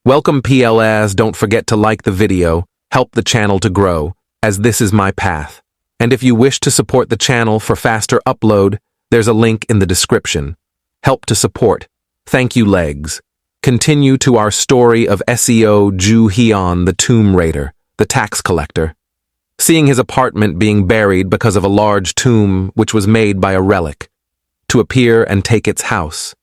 Welcome PLAs, don't forget to like the video, help the channel to grow, as this is my path. And if you wish to support the channel for faster upload, there's a link in the description. Help to support. Thank you, legs. Continue to our story of Seo Ju Hyun, the tomb raider, the tax collector. Seeing his apartment being buried because of a large tomb which was made by a relic, to appear and take its house.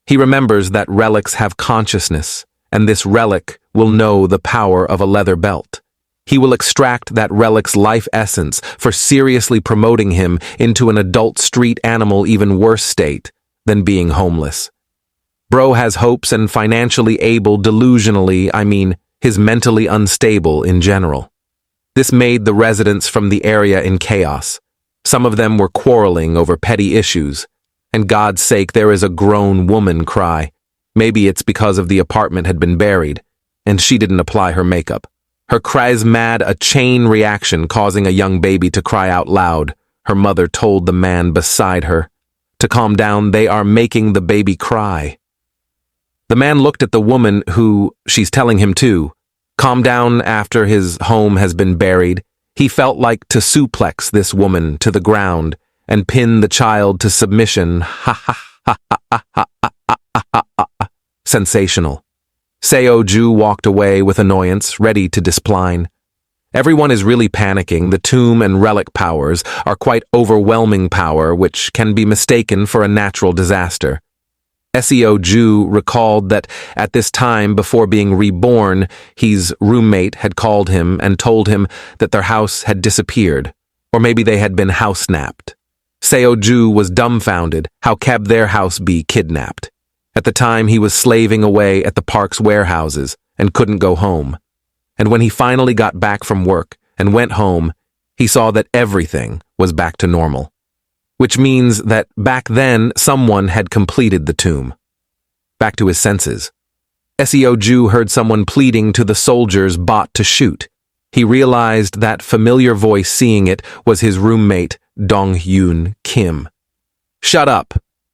He remembers that relics have consciousness, and this relic will know the power of a leather belt. He will extract that relic's life essence for seriously promoting him into an adult street animal even worse state than being homeless. Bro has hopes and financially able delusionally, his mentally unstable in general. This made the residents from the area in chaos. Some of them were quarreling over petty issues. And God's sake, there is a grown woman cry. Maybe it's because of the apartment had been buried, and she didn't apply her makeup. Her cries mad a chain reaction causing a young baby to cry out loud. Her mother told the man beside her to calm down, they are making the baby cry. The man looked at the woman who, she's telling him to, calm down after his home has been buried. He felt like to suplex this woman to the ground and pin the child to submission. Ha ha ha ha ha ha ha ha ha. Sensational. Seo Ju walked away with annoyance, ready to displine. Everyone is really panicking. The tomb and relic powers are quite overwhelming power, which can be mistaken for a natural disaster. Seo Ju recalled that at this time before being reborn, his roommate had called him and told him that their house had disappeared, or maybe they had been house-napped. Seo Ju was dumbfounded. How could their house be kidnapped? At the time, he was slaving away at the park's warehouses and couldn't go home. And when he finally got back from work and went home, he saw that everything was back to normal. Which means that back then, someone had completed the tomb. Back to his senses. Seo Ju heard someone pleading to the soldiers bought to shoot. He realized that familiar voice, seeing it, was his roommate, Dong-Hyun Kim. Shut up.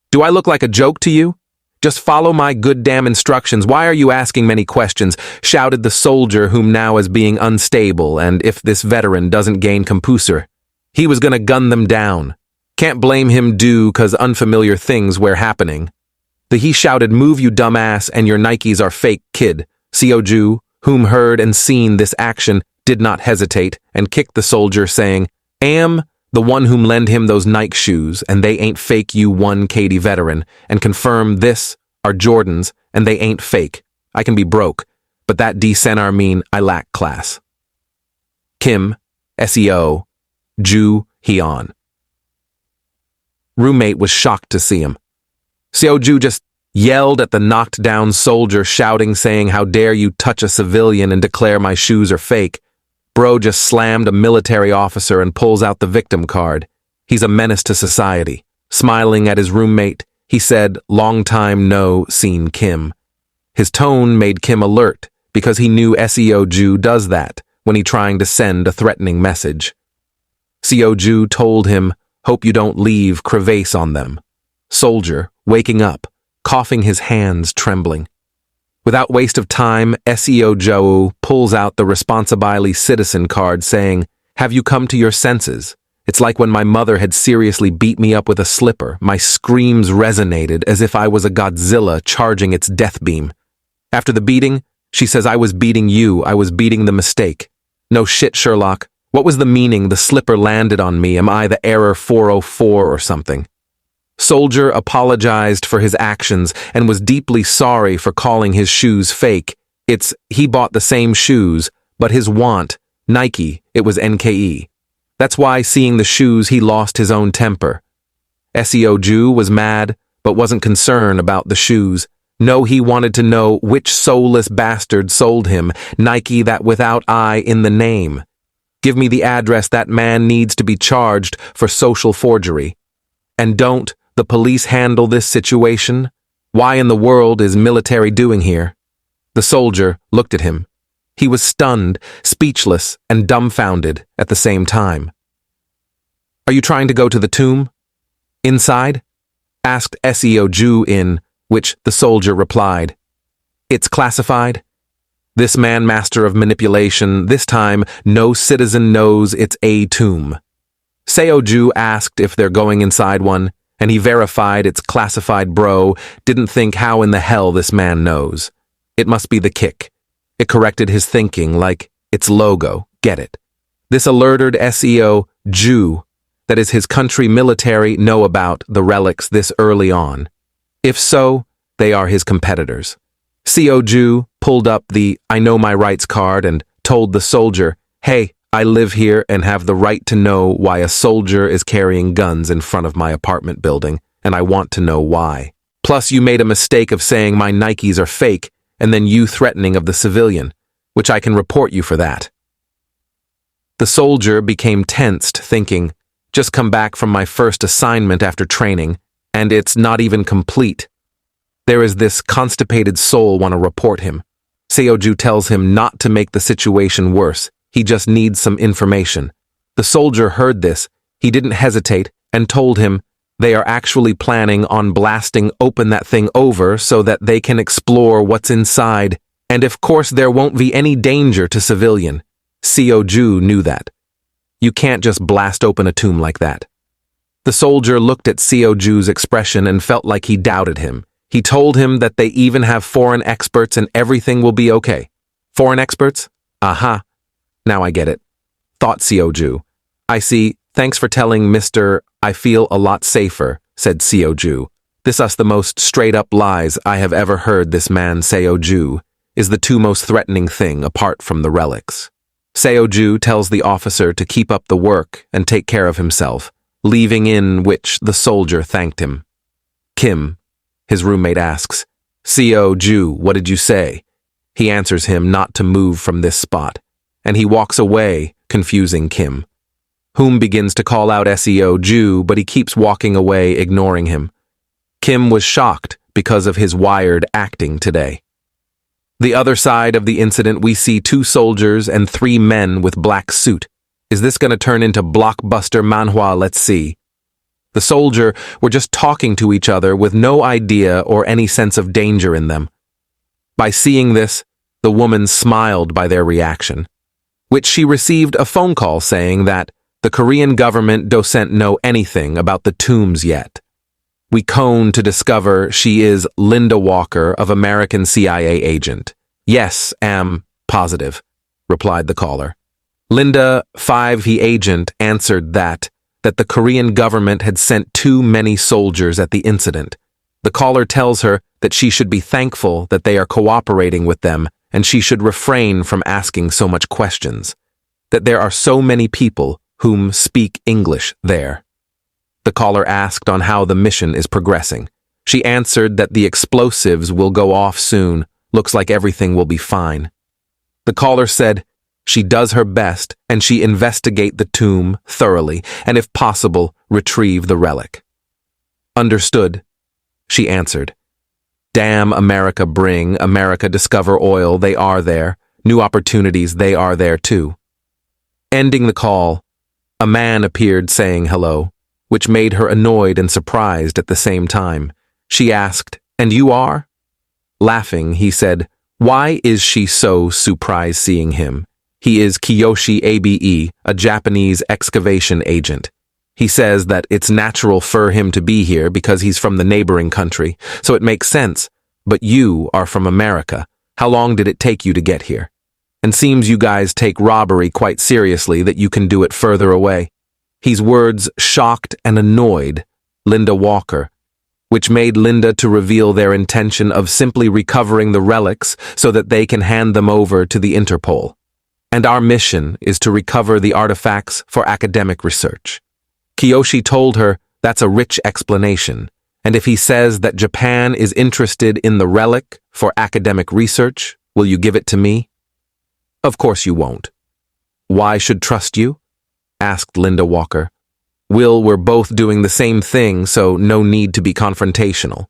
Do I look like a joke to you? Just follow my good damn instructions. Why are you asking many questions? Shouted the soldier, whom now is being unstable, and if this veteran doesn't gain composure, he was gonna gun them down. Can't blame him due 'cause unfamiliar things were happening. He shouted, move you dumbass, and your Nikes are fake, kid. Seo Ju, whom heard and seen this action, did not hesitate and kicked the soldier, saying, am the one whom lend him those Nike shoes, and they ain't fake, you one Katie veteran, and confirm this are Jordans, and they ain't fake. I can be broke, but that D-Senar mean I lack class. Kim, Seo, Ju Hyun. Roommate was shocked to see him. Seo Ju just yelled at the knocked-down soldier, shouting, saying, how dare you touch a civilian and declare my shoes are fake. Bro just slammed a military officer and pulls out the victim card. He's a menace to society. Smiling at his roommate, he said, long time no seen Kim. His tone made Kim alert because he knew Seo Ju does that when he trying to send a threatening message. Seo Ju told him, hope you don't leave crevasse on them. Soldier, waking up, coughing, his hands trembling. Without waste of time, Seo Ju pulls out the responsibly citizen card, saying, have you come to your senses? It's like when my mother had seriously beat me up with a slipper. My screams resonated as if I was a Godzilla charging its death beam. After the beating, she says, I was beating you, I was beating the mistake. No shit, Sherlock. What was the meaning the slipper landed on me? Am I the error 404 or something? Soldier apologized for his actions and was deeply sorry for calling his shoes fake. He bought the same shoes, but his want, Nike, it was NKE. That's why, seeing the shoes, he lost his own temper. Seo Ju was mad, but wasn't concerned about the shoes. No, he wanted to know which soulless bastard sold him Nike that without I in the name. Give me the address. That man needs to be charged for social forgery. And don't the police handle this situation? Why in the world is military doing here? The soldier looked at him. He was stunned, speechless, and dumbfounded at the same time. Are you trying to go to the tomb? Inside? Asked Seo Ju, in which the soldier replied, It's classified. This man master of manipulation, this time no citizen knows it's a tomb. Seoju asked if they're going inside one, and he verified it's classified. Bro didn't think how in the hell this man knows. It must be the kick. It corrected his thinking like its logo, get it. This alerted SEO Jew, that is his country military, know about the relics this early on. If so, they are his competitors. Seoju pulled up the I know my rights card and told the soldier, hey, I live here and have the right to know why a soldier is carrying guns in front of my apartment building, and I want to know why. Plus, you made a mistake of saying my Nikes are fake, and then you threatening of the civilian, which I can report you for that. The soldier became tensed, thinking, just come back from my first assignment after training, and it's not even complete. There is this constipated soul want to report him. Seoju tells him not to make the situation worse. He just needs some information. The soldier heard this. He didn't hesitate and told him they are actually planning on blasting open that thing over so that they can explore what's inside, and of course there won't be any danger to civilian. Seoju knew that. You can't just blast open a tomb like that. The soldier looked at Seoju's expression and felt like he doubted him. He told him that they even have foreign experts and everything will be okay. Foreign experts? Aha. Now I get it. Thought Seoju. I see. Thanks for telling Mr. I feel a lot safer, said Seoju. This us the most straight-up lies I have ever heard this man Seoju is the two most threatening thing apart from the relics. Seoju tells the officer to keep up the work and take care of himself, leaving in which the soldier thanked him. Kim, his roommate asks, Seoju, what did you say? He answers him not to move from this spot, and he walks away, confusing Kim, whom begins to call out Seoju, but he keeps walking away, ignoring him. Kim was shocked because of his wired acting today. The other side of the incident, we see 2 soldiers and 3 men with black suit. Is this going to turn into blockbuster Manhwa? Let's see. The soldier were just talking to each other with no idea or any sense of danger in them. By seeing this, the woman smiled by their reaction, which she received a phone call saying that the Korean government doesn't know anything about the tombs yet. We cone to discover she is Linda Walker of American CIA agent. Yes, am positive, replied the caller. Linda 5 he agent answered that the Korean government had sent too many soldiers at the incident. The caller tells her that she should be thankful that they are cooperating with them and she should refrain from asking so much questions, that there are so many people whom speak English there. The caller asked on how the mission is progressing. She answered that the explosives will go off soon. Looks like everything will be fine. The caller said she does her best and she investigate the tomb thoroughly and if possible, retrieve the relic. Understood, she answered. Damn America bring, America discover oil, they are there. New opportunities, they are there too. Ending the call, a man appeared saying hello, which made her annoyed and surprised at the same time. She asked, and you are? Laughing, he said, why is she so surprised seeing him? He is Kiyoshi Abe, a Japanese excavation agent. He says that it's natural for him to be here because he's from the neighboring country, so it makes sense. But you are from America. How long did it take you to get here? And seems you guys take robbery quite seriously that you can do it further away. His words shocked and annoyed Linda Walker, which made Linda to reveal their intention of simply recovering the relics so that they can hand them over to the Interpol. And our mission is to recover the artifacts for academic research. Kiyoshi told her that's a rich explanation, and if he says that Japan is interested in the relic for academic research, will you give it to me? Of course you won't. Why should trust you? Asked Linda Walker. We're both doing the same thing, so no need to be confrontational.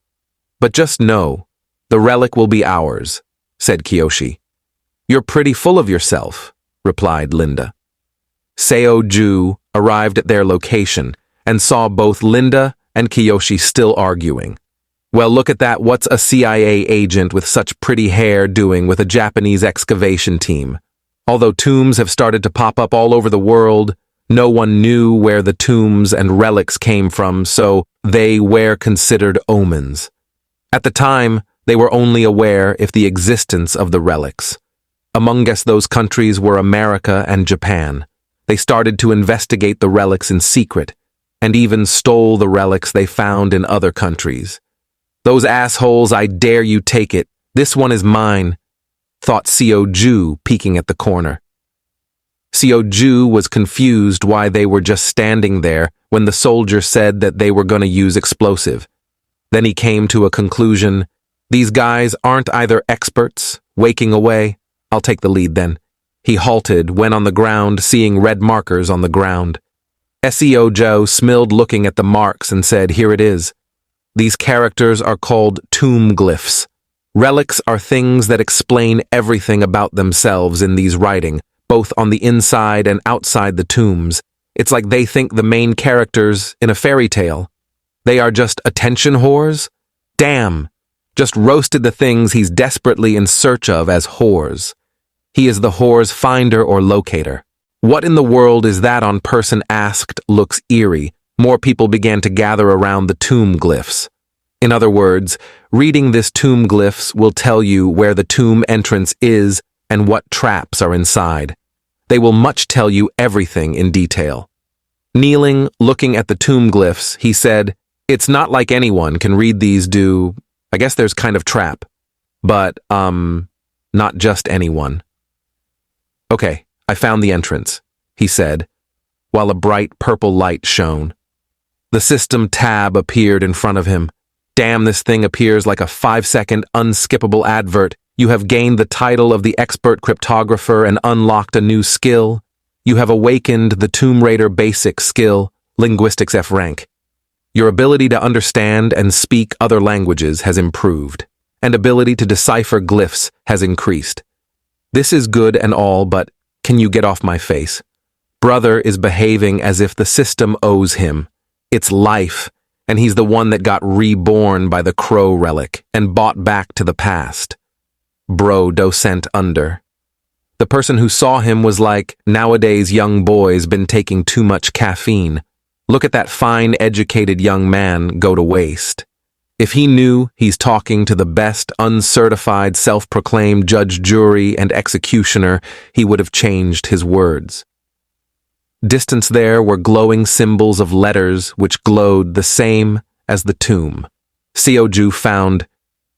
But just know, the relic will be ours, said Kiyoshi. You're pretty full of yourself, replied Linda. Seoju arrived at their location and saw both Linda and Kiyoshi still arguing. Well, look at that. What's a CIA agent with such pretty hair doing with a Japanese excavation team? Although tombs have started to pop up all over the world, no one knew where the tombs and relics came from, so they were considered omens. At the time, they were only aware of the existence of the relics. Amongst those countries were America and Japan. They started to investigate the relics in secret, and even stole the relics they found in other countries. Those assholes, I dare you take it. This one is mine, thought Seo Ju, peeking at the corner. Seo Ju was confused why they were just standing there when the soldier said that they were going to use explosive. Then he came to a conclusion. These guys aren't either experts, waking away. I'll take the lead then. He halted, went on the ground, seeing red markers on the ground. Seo Ju smiled looking at the marks and said, here it is. These characters are called tomb glyphs. Relics are things that explain everything about themselves in these writing, both on the inside and outside the tombs. It's like they think the main characters in a fairy tale. They are just attention whores? Damn! Just roasted the things he's desperately in search of as whores. He is the whore's finder or locator. What in the world is that on person asked looks eerie. More people began to gather around the tomb glyphs. In other words, reading this tomb glyphs will tell you where the tomb entrance is and what traps are inside. They will much tell you everything in detail. Kneeling, looking at the tomb glyphs, he said, it's not like anyone can read these I guess there's kind of trap. But, not just anyone. Okay, I found the entrance, he said, while a bright purple light shone. The system tab appeared in front of him. Damn, this thing appears like a 5-second unskippable advert. You have gained the title of the expert cryptographer and unlocked a new skill. You have awakened the Tomb Raider basic skill, Linguistics F rank. Your ability to understand and speak other languages has improved, and ability to decipher glyphs has increased. This is good and all, but can you get off my face? Brother is behaving as if the system owes him. It's life, and he's the one that got reborn by the crow relic and bought back to the past. Bro docent under. The person who saw him was like, nowadays young boys been taking too much caffeine. Look at that fine educated young man go to waste. If he knew he's talking to the best uncertified self-proclaimed judge, jury, and executioner, he would have changed his words. Distance there were glowing symbols of letters which glowed the same as the tomb. Seo Ju found,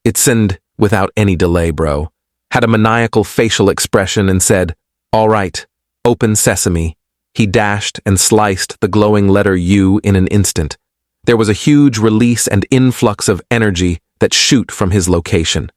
it send without any delay, bro, had a maniacal facial expression and said, all right, open sesame. He dashed and sliced the glowing letter U in an instant. There was a huge release and influx of energy that shoot from his location.